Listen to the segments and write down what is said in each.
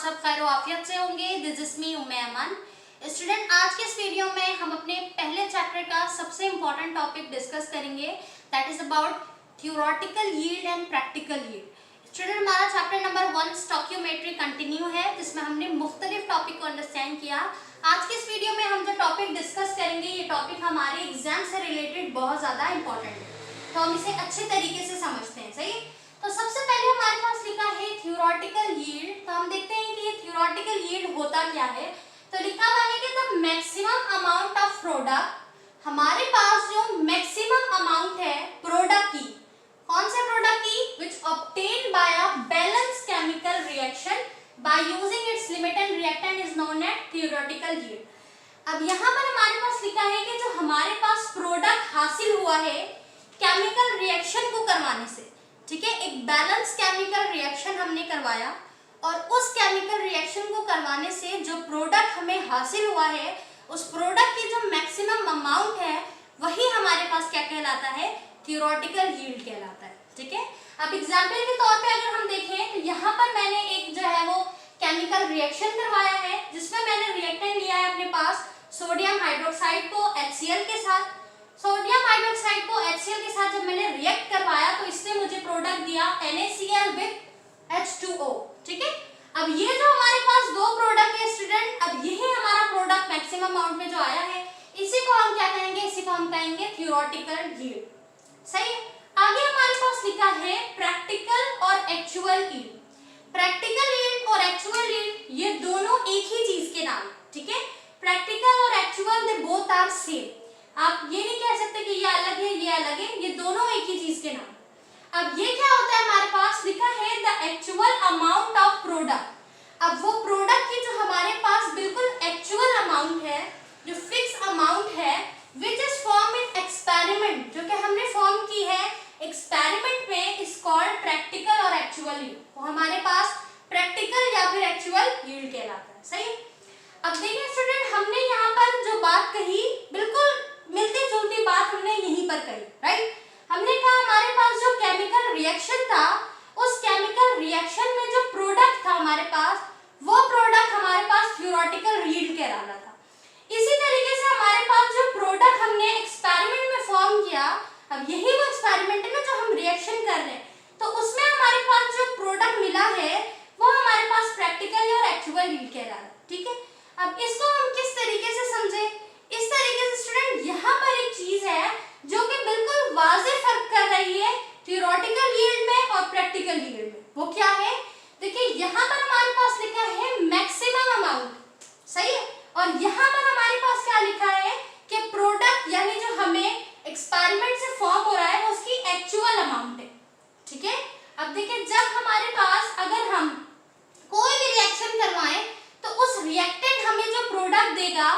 सब खैर आफियत से होंगे। This is me Umme Aman. Student, आज के इस वीडियो में हम अपने पहले चैप्टर का सबसे इम्पोर्टेंट टॉपिक डिस्कस करेंगे, that is about theoretical yield and practical yield. Student, हमारा चैप्टर नंबर 1 स्टोइकियोमेट्री कंटिन्यू है, जिसमें हमने मुख्तलिफ टॉपिक को अंडरस्टैंड किया। आज के इस वीडियो में हम जो टॉपिक डिस्कस करेंगे, ये टॉपिक हमारे एग्जाम से रिलेटेड बहुत ज़्यादा इंपॉर्टेंट है, तो हम इसे अच्छे तरीके से समझते हैं। सही, तो सबसे पहले हमारे पास लिखा है थियोरेटिकल यील्ड। तो हम देखते हैं कि ये थियोरेटिकल यील्ड होता क्या है। तो लिखा हुआ है कि the maximum amount of product, हमारे पास जो मैक्सिमम अमाउंट है प्रोडक्ट की, कौन से प्रोडक्ट की, which obtain by a balance chemical reaction by using its limit and reactant is known as theoretical yield. अब यहाँ पर हमारे पास लिखा है कि जो हमारे पास प्रोडक्ट हासिल हुआ है केमिकल रिएक्शन को करवाने से, ठीक है, एक बैलेंस केमिकल रिएक्शन हमने करवाया और उस केमिकल रिएक्शन को करवाने से जो प्रोडक्ट हमें हासिल हुआ है, उस प्रोडक्ट की जो मैक्सिमम अमाउंट है, वही हमारे पास क्या कहलाता है, थियोरेटिकल यील्ड कहलाता है। ठीक है, अब एग्जांपल के तौर पे अगर हम देखें तो यहाँ पर मैंने एक जो है वो केमिकल रिएक्शन करवाया है, जिसमें मैंने रिएक्टेंट लिया है अपने पास सोडियम हाइड्रोक्साइड को HCl के साथ। सोडियम हाइड्रोक्साइड को HCl के साथ जब मैंने रिएक्ट करवाया तो इसने मुझे प्रोडक्ट दिया NaCl विद H2O। ठीक है, अब ये जो हमारे पास दो प्रोडक्ट है स्टूडेंट, अब यही हमारा प्रोडक्ट मैक्सिमम अमाउंट में जो आया है, इसी को हम क्या कहेंगे, इसी को हम कहेंगे थियोरेटिकल यील्ड। सही, आगे हमारे पास लिखा है प्रैक्टिकल और एक्चुअल यील्ड। प्रैक्टिकल यील्ड और एक्चुअल यील्ड ये दोनों एक ही चीज के नाम। ठीक है, प्रैक्टिकल और actual they both are same. आप ये नहीं कह सकते कि ये अलग है ये अलग है, ये दोनों एक ही चीज के नाम। अब ये क्या होता है, हमारे पास लिखा है the actual amount of product. अब वो प्रोडक्ट की जो हमारे पास बिल्कुल एक्चुअल अमाउंट है, जो फिक्स अमाउंट है, which is form in experiment, जो कि हमने फॉर्म की है एक्सपेरिमेंट में, इज कॉल्ड प्रैक्टिकल और एक्चुअल यील्ड। वो हमारे पास प्रैक्टिकल या फिर एक्चुअल यील्ड कहलाता है। सही, अब देखिए स्टूडेंट, हमने यहाँ पर जो बात कही बिल्कुल मिलती जुलती बात हमने यहीं पर कही, राइट। हमने कहा हमारे पास जो केमिकल रिएक्शन था, उस केमिकल रिएक्शन में जो प्रोडक्ट था हमारे पास, वो प्रोडक्ट हमारे पास थियोरेटिकल यील्ड कहलाता था। इसी तरीके से हमारे पास जो प्रोडक्ट हमने एक्सपेरिमेंट में फॉर्म किया, अब यही वो एक्सपेरिमेंट है ना जो हम रिएक्शन कर रहे हैं, तो उसमें हमारे पास जो प्रोडक्ट मिला है वो हमारे पास प्रैक्टिकल और एक्चुअल यील्ड कहलाता है। ठीक है, अब इसको हम किस तरीके से समझे, इस तरीके से स्टूडेंट, यहाँ पर एक चीज है जो कि बिल्कुल वाज़ेह फर्क कर रही है थियोरेटिकल यील्ड में और प्रैक्टिकल यील्ड में। वो क्या है, देखिए यहाँ पर हमारे पास लिखा है मैक्सिमम अमाउंट, सही है, और यहाँ पर हमारे पास क्या लिखा है कि प्रोडक्ट यानी जो हमें एक्सपेरिमेंट से फॉर्म हो रहा है वो उसकी एक्चुअल अमाउंट है। ठीक है, अब देखिए जब हमारे पास अगर हम कोई भी रिएक्शन करवाएं तो उस रिएक्टेंट हमें जो प्रोडक्ट देगा,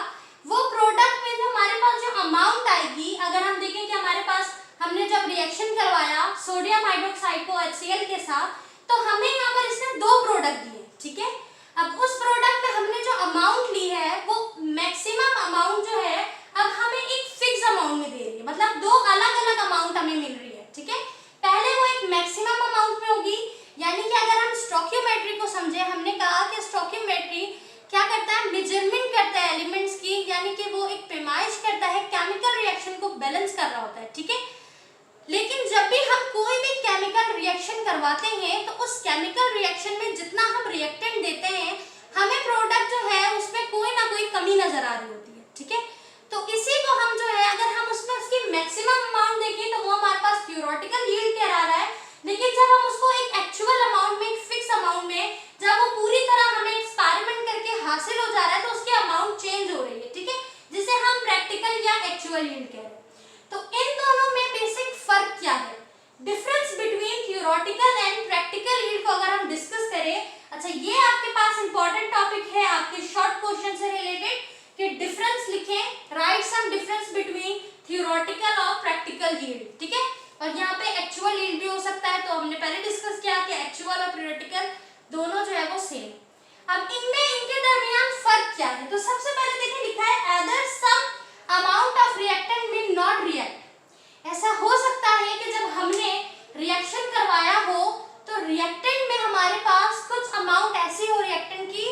वो प्रोडक्ट में जो हमारे पास जो अमाउंट आएगी, अगर हम देखें कि हमारे पास हमने जब रिएक्शन करवाया सोडियम हाइड्रोक्साइड को HCl के साथ, तो हमें यहाँ पर इसने दो प्रोडक्ट दिए। ठीक है, अब उस प्रोडक्ट में हमने जो अमाउंट ली है वो मैक्सिमम अमाउंट जो है अब हमें एक फिक्स अमाउंट में दे रही है, मतलब दो अलग अलग अमाउंट हमें मिल रही है। ठीक है, पहले वो एक मैक्सिमम अमाउंट में होगी, यानी कि अगर हम स्टोइकियोमेट्री को समझे, हमने कहा कि स्टोइकियोमेट्री क्या करता है, मेजरमेंट करता है एलिमेंट्स की, यानी कि वो एक पैमाइश करता है, केमिकल रिएक्शन को बैलेंस कर रहा होता है। ठीक है, लेकिन जब भी हम कोई भी केमिकल रिएक्शन करवाते हैं तो उस केमिकल रिएक्शन में जितना हम रिएक्टेंट देते हैं, हमें प्रोडक्ट जो है उसमें कोई ना कोई कमी नजर आ रही होती है। ठीक है, तो इसी को हम जो है, अगर हम उसमें उसकी मैक्सिमम अमाउंट देखें तो वो हमारे पास थियोरेटिकल यील्ड कह रहा है, लेकिन जब हम उसको एक एक्चुअल अमाउंट में, एक फिक्स अमाउंट में, जब वो पूरी तरह हमें एक्सपेरिमेंट करके हासिल हो जा रहा है, तो उसकी अमाउंट चेंज हो रही है। ठीक है, जिसे हम प्रैक्टिकल या एक्चुअल यील्ड कह रहे हैं। तो इन दोनों में बेसिक फर्क क्या है, difference between theoretical and practical yield को अगर हम डिस्कस करें, अच्छा ये आपके पास इंपॉर्टेंट टॉपिक है आपके शॉर्ट क्वेश्चन से रिलेटेड, कि डिफरेंस लिखें, write some difference between theoretical और प्रैक्टिकल यील्ड। ठीक है, और यहाँ पे एक्चुअल यील्ड भी हो सकता है, तो हमने पहले डिस्कस किया कि एक्चुअल और थियोरेटिकल दोनों जो है वो सेम। अब इनमें इनके दरमियान फर्क क्या है, तो सबसे पहले देखिए लिखा है other some amount of reactant will not react. ऐसा हो सकता है कि जब हमने रिएक्शन करवाया हो तो रिएक्टेंट में हमारे पास कुछ अमाउंट ऐसी हो रिएक्टेंट की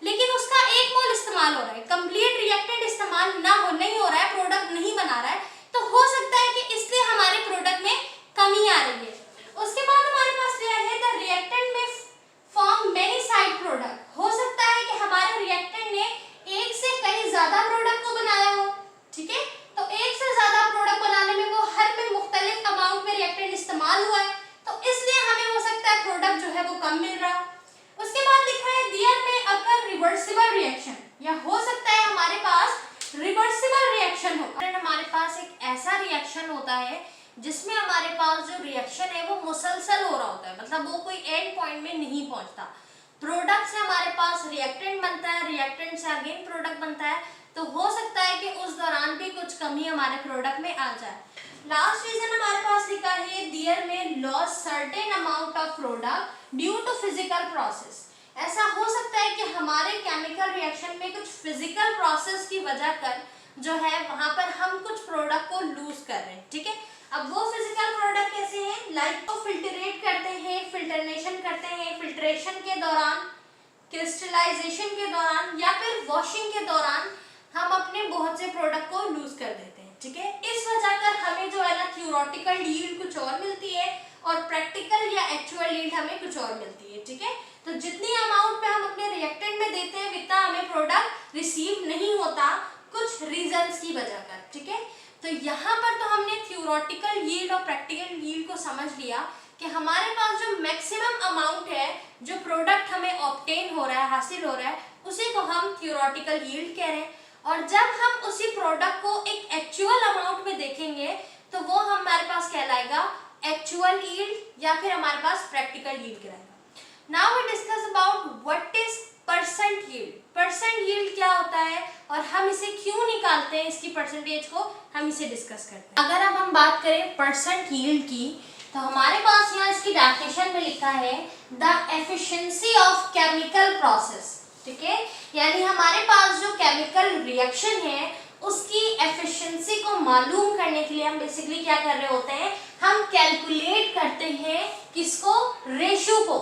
लेकिन उसका 1 मोल इस्तेमाल हो रहा है, कंप्लीट रिएक्टेंट इस्तेमाल नहीं हो रहा है, प्रोडक्ट नहीं बना रहा है, तो हो सकता है कि इसलिए हमारे प्रोडक्ट में कमी आ रही है। उसके बाद हमारे पास दिया है द रिएक्टेंट में फॉर्म मेनी साइड प्रोडक्ट। हो सकता है कि हमारे रिएक्टेंट ने एक से कई ज्यादा प्रोडक्ट को बनाया हो, ठीक है, तो एक से ज्यादा प्रोडक्ट बनाने में वो हर में मुख्तलिफ अमाउंट में रिएक्टेंट इस्तेमाल हुआ है, तो इसलिए हमें हो सकता है प्रोडक्ट जो है वो कम मिल रहा। उसके बाद लिखा है देयर में अकर रिवर्सिबल रिएक्शन, या हो सकता है हमारे पास रिवर्सिबल रिएक्शन हो। हमारे पास एक ऐसा रिएक्शन होता है जिसमें हमारे पास जो रिएक्शन है वो मुसलसल हो रहा होता है, मतलब वो कोई एंड पॉइंट में नहीं पहुंचता। प्रोडक्ट से हमारे पास रिएक्टेंट बनता है, रिएक्टेंट से अगेन प्रोडक्ट बनता है, तो हो सकता है कि उस दौरान भी कुछ कमी हमारे प्रोडक्ट में आ जाए। लास्ट रीजन हमारे पास लिखा है देयर में loss certain amount of product due to physical process. ऐसा हो सकता है कि हमारे केमिकल रिएक्शन में कुछ फिजिकल प्रोसेस की वजह कर जो है वहां पर हम कुछ प्रोडक्ट को लूज कर रहे हैं, ठीक है। अब वो फिजिकल प्रोडक्ट कैसे हैं, लाइक तो फिल्टरेट करते हैं, फिल्टरनेशन करते हैं, फिल्ट्रेशन के दौरान, क्रिस्टलाइजेशन के दौरान, या फिर वॉशिंग के दौरान हम अपने बहुत से प्रोडक्ट को लूज कर देते हैं, ठीक है। इस वजह कर हमें जो है ना थ्योरेटिकल यील्ड कुछ और मिलती है और प्रैक्टिकल या एक्चुअल यील्ड हमें कुछ और मिलती है, ठीक है। तो जितनी अमाउंट पे हम अपने रिएक्टेंट में देते हैं उतना हमें प्रोडक्ट रिसीव नहीं होता कुछ रीजंस की वजह कर, ठीक है। तो यहाँ पर तो हमने थ्योरेटिकल यील्ड और प्रैक्टिकल यील्ड को समझ लिया कि हमारे पास जो मैक्सिमम अमाउंट है, जो प्रोडक्ट हमें ऑब्टेन हो रहा है, हासिल हो रहा है, उसी को हम थ्योरेटिकल यील्ड कह रहे हैं। और जब हम उसी प्रोडक्ट को एक एक्चुअल अमाउंट में देखेंगे तो वो हमारे पास कहलाएगा एक्चुअल यील्ड या फिर हमारे पास प्रैक्टिकल यील्ड कहलाएगा। Now we discuss about what is percent yield. Percent yield क्या होता है और हम इसे क्यों निकालते हैं, इसकी परसेंटेज को हम इसे डिस्कस करते हैं। अगर अब हम बात करें परसेंट यील्ड की, तो हमारे पास यहाँ इसकी डेफिनेशन में लिखा है the efficiency of chemical process, ठीक है। यानी हमारे पास जो केमिकल रिएक्शन है उसकी एफिशिएंसी को मालूम करने के लिए हम बेसिकली क्या कर रहे होते हैं, हम कैलकुलेट करते हैं किसको, रेशियो को,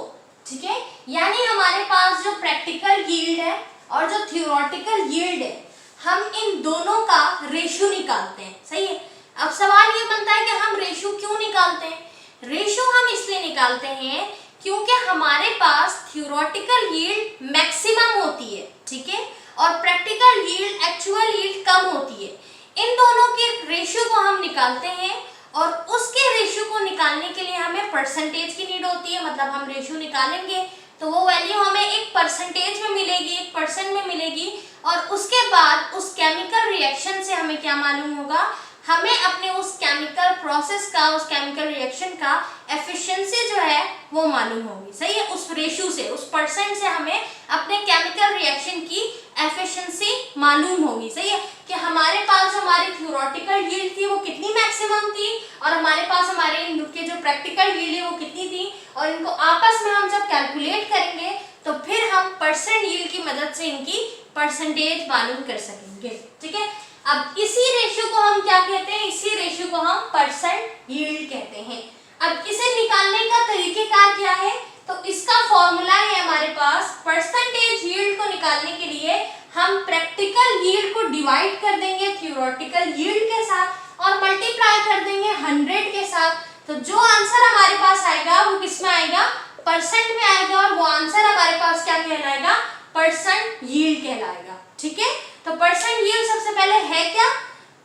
ठीक है। यानी हमारे पास जो प्रैक्टिकल यील्ड है और जो थ्योरेटिकल यील्ड है, हम इन दोनों का रेशियो निकालते हैं, सही है। अब सवाल ये बनता है कि हम रेशियो क्यों निकालते हैं। रेशियो हम इसलिए निकालते हैं क्योंकि हमारे पास थ्योरेटिकल यील्ड मैक्सिमम होती है, ठीक है, और प्रैक्टिकल यील्ड, एक्चुअल यील्ड कम होती है। इन दोनों के रेशियो को हम निकालते हैं और उसके रेशियो को निकालने के लिए हमें परसेंटेज की नीड होती है। मतलब हम रेशियो निकालेंगे तो वो वैल्यू हमें एक परसेंटेज में मिलेगी, 1% में मिलेगी, और उसके बाद उस केमिकल रिएक्शन से हमें क्या मालूम होगा, हमें अपने उस केमिकल प्रोसेस का, उस केमिकल रिएक्शन का एफिशिएंसी जो है वो मालूम होगी, सही है। उस रेशियो से, उस परसेंट से हमें अपने केमिकल रिएक्शन की एफिशिएंसी मालूम होगी, सही है, कि हमारे पास जो हमारी थ्योरेटिकल यील्ड थी वो कितनी मैक्सिमम थी और हमारे पास हमारे इनके जो प्रैक्टिकल यील्ड है वो कितनी थी, और इनको आपस में हम जब कैलकुलेट करेंगे तो फिर हम परसेंट यील्ड की मदद से इनकी परसेंटेज मालूम कर सकेंगे, ठीक है। अब इसी रेशियो को हम क्या कहते हैं, इसी रेशियो को हम परसेंट यील्ड कहते हैं। अब इसे निकालने का तरीकेकार क्या है, तो इसका फॉर्मूला है हमारे पास, परसेंटेज यील्ड को निकालने के लिए हम प्रैक्टिकल यील्ड को डिवाइड कर देंगे थ्योरेटिकल यील्ड के साथ और मल्टीप्लाई कर देंगे 100 के साथ। तो जो आंसर हमारे पास आएगा वो किस में आएगा, परसेंट में आएगा, और वो आंसर हमारे पास क्या कहलाएगा, परसेंट यील्ड कहलाएगा, ठीक है। तो परसेंट यील्ड सबसे पहले है क्या,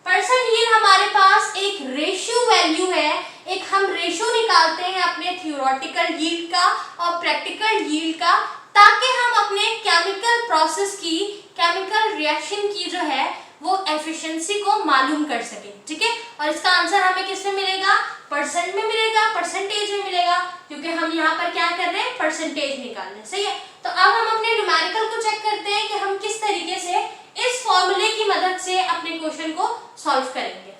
परसेंट यील्ड हमारे पास एक रेशियो वैल्यू है, एक हम रेशियो निकालते हैं अपने थ्योरेटिकल यील्ड का और प्रैक्टिकल यील्ड का, ताकि हम अपने केमिकल प्रोसेस की, केमिकल रिएक्शन की जो है वो एफिशिएंसी को मालूम कर सके, ठीक है। और इसका आंसर हमें किस में मिलेगा, परसेंट में मिलेगा, परसेंटेज में मिलेगा, क्योंकि हम यहाँ पर क्या कर रहे हैं, परसेंटेज निकाल रहे हैं, सही है। तो अब हम अपने न्यूमेरिकल को चेक करते हैं कि हम किस तरीके से इस फॉर्मूले की मदद से अपने क्वेश्चन को सॉल्व करेंगे।